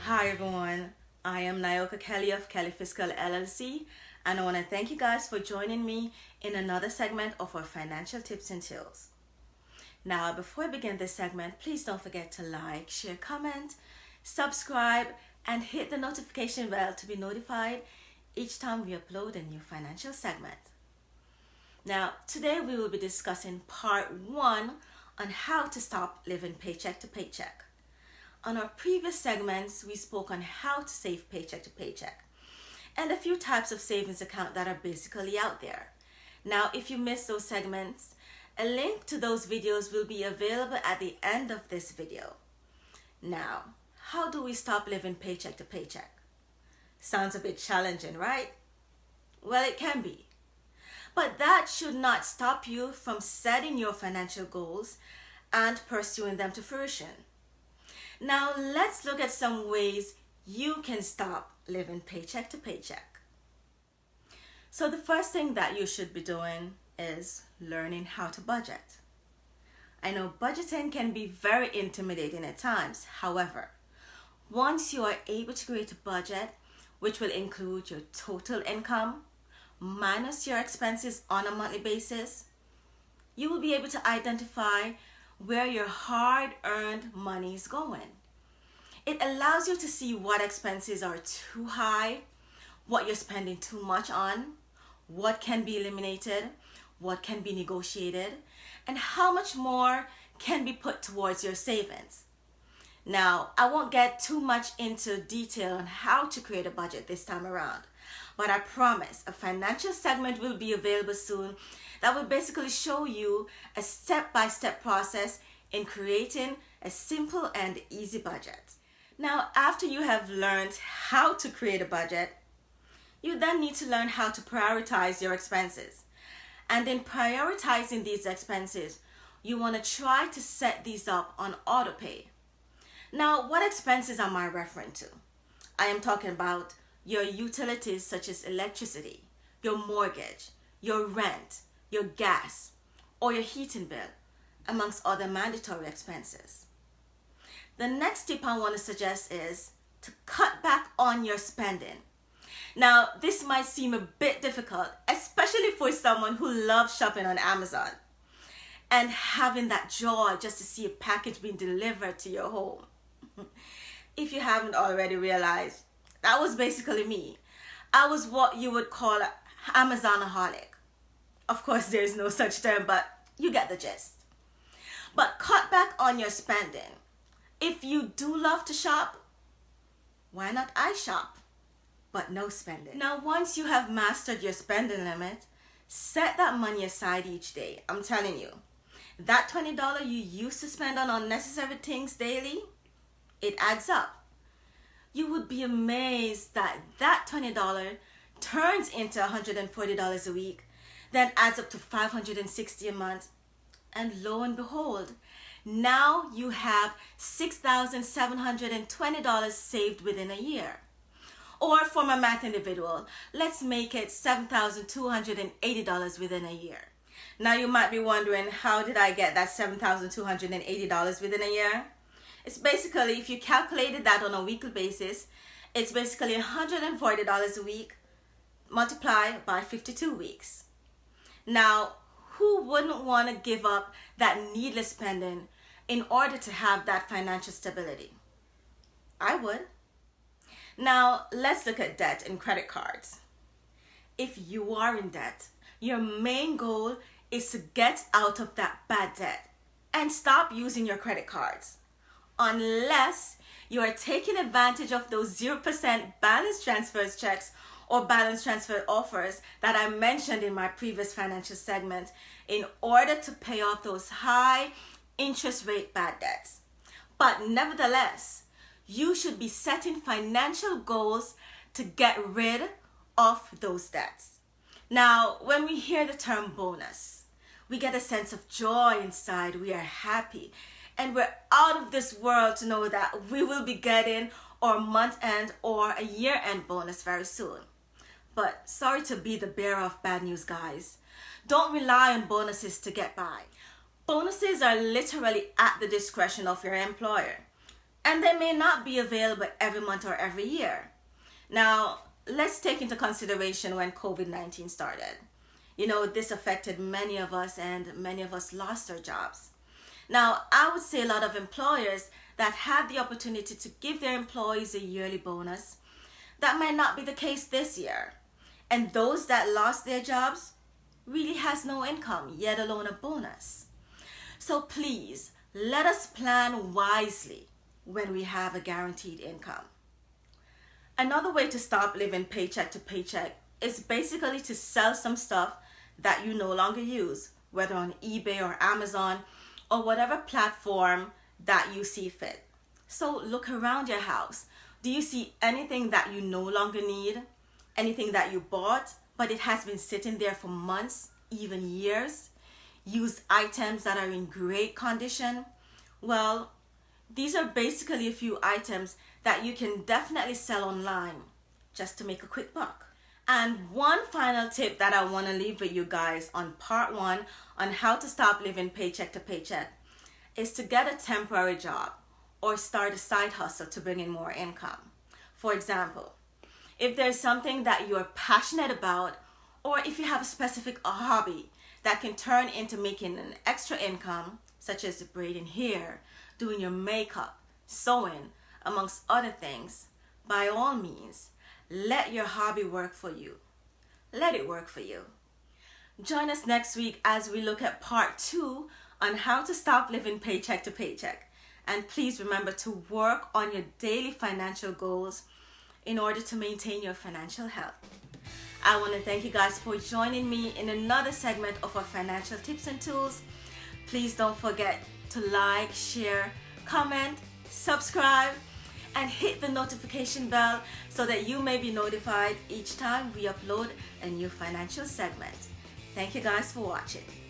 Hi everyone, I am Nayoka Kelly of Kelly Fiscal LLC, and I want to thank you guys for joining me in another segment of our financial tips and tools. Now, before I begin this segment, please don't forget to like, share, comment, subscribe, and hit the notification bell to be notified each time we upload a new financial segment. Now, today we will be discussing part 1 on how to stop living paycheck to paycheck. On our previous segments, we spoke on how to save paycheck to paycheck and a few types of savings account that are basically out there. Now, if you missed those segments, a link to those videos will be available at the end of this video. Now, how do we stop living paycheck to paycheck? Sounds a bit challenging, right? Well, it can be. But that should not stop you from setting your financial goals and pursuing them to fruition. Now, let's look at some ways you can stop living paycheck to paycheck. So the first thing that you should be doing is learning how to budget. I know budgeting can be very intimidating at times. However, once you are able to create a budget, which will include your total income minus your expenses on a monthly basis, you will be able to identify where your hard-earned money is going. It allows you to see what expenses are too high, what you're spending too much on, what can be eliminated, what can be negotiated, and how much more can be put towards your savings. Now, I won't get too much into detail on how to create a budget this time around, but I promise a financial segment will be available soon that will basically show you a step-by-step process in creating a simple and easy budget. Now, after you have learned how to create a budget, you then need to learn how to prioritize your expenses. And in prioritizing these expenses, you want to try to set these up on auto pay. Now, what expenses am I referring to? I am talking about your utilities such as electricity, your mortgage, your rent, your gas, or your heating bill, amongst other mandatory expenses. The next tip I want to suggest is to cut back on your spending. Now, this might seem a bit difficult, especially for someone who loves shopping on Amazon and having that joy just to see a package being delivered to your home. If you haven't already realized, that was basically me. I was what you would call an Amazonaholic. Of course, there is no such term, but you get the gist. But cut back on your spending. If you do love to shop, why not I shop, but no spending? Now, once you have mastered your spending limit, set that money aside each day. I'm telling you, that $20 you used to spend on unnecessary things daily, it adds up. You would be amazed that that $20 turns into $140 a week, then adds up to $560 a month, and lo and behold, now you have $6,720 saved within a year. Or for my math individual, let's make it $7,280 within a year. Now you might be wondering, how did I get that $7,280 within a year? It's basically, if you calculated that on a weekly basis, it's basically $140 a week multiplied by 52 weeks. Now, who wouldn't want to give up that needless spending in order to have that financial stability? I would. Now, let's look at debt and credit cards. If you are in debt, your main goal is to get out of that bad debt and stop using your credit cards. Unless you are taking advantage of those 0% balance transfers checks or balance transfer offers that I mentioned in my previous financial segment in order to pay off those high interest rate bad debts. But nevertheless, you should be setting financial goals to get rid of those debts. Now, when we hear the term bonus, we get a sense of joy inside. We are happy. And we're out of this world to know that we will be getting our month-end or a year-end bonus very soon. But sorry to be the bearer of bad news, guys. Don't rely on bonuses to get by. Bonuses are literally at the discretion of your employer. and they may not be available every month or every year. Now, let's take into consideration when COVID-19 started. This affected many of us, and many of us lost our jobs. Now, I would say a lot of employers that had the opportunity to give their employees a yearly bonus, that might not be the case this year. And those that lost their jobs really has no income, yet alone a bonus. So please, let us plan wisely when we have a guaranteed income. Another way to stop living paycheck to paycheck is basically to sell some stuff that you no longer use, whether on eBay or Amazon or whatever platform that you see fit. So look around your house. Do you see anything that you no longer need? Anything that you bought, but it has been sitting there for months, even years? Used items that are in great condition? Well, these are basically a few items that you can definitely sell online just to make a quick buck. And one final tip that I want to leave with you guys on part 1 on how to stop living paycheck to paycheck is to get a temporary job or start a side hustle to bring in more income. For example, if there's something that you're passionate about, or if you have a specific hobby that can turn into making an extra income, such as braiding hair, doing your makeup, sewing, amongst other things, by all means, let your hobby work for you. Let it work for you. Join us next week as we look at part 2 on how to stop living paycheck to paycheck. And please remember to work on your daily financial goals in order to maintain your financial health. I want to thank you guys for joining me in another segment of our financial tips and tools. Please don't forget to like, share, comment, subscribe, and hit the notification bell so that you may be notified each time we upload a new financial segment. Thank you guys for watching.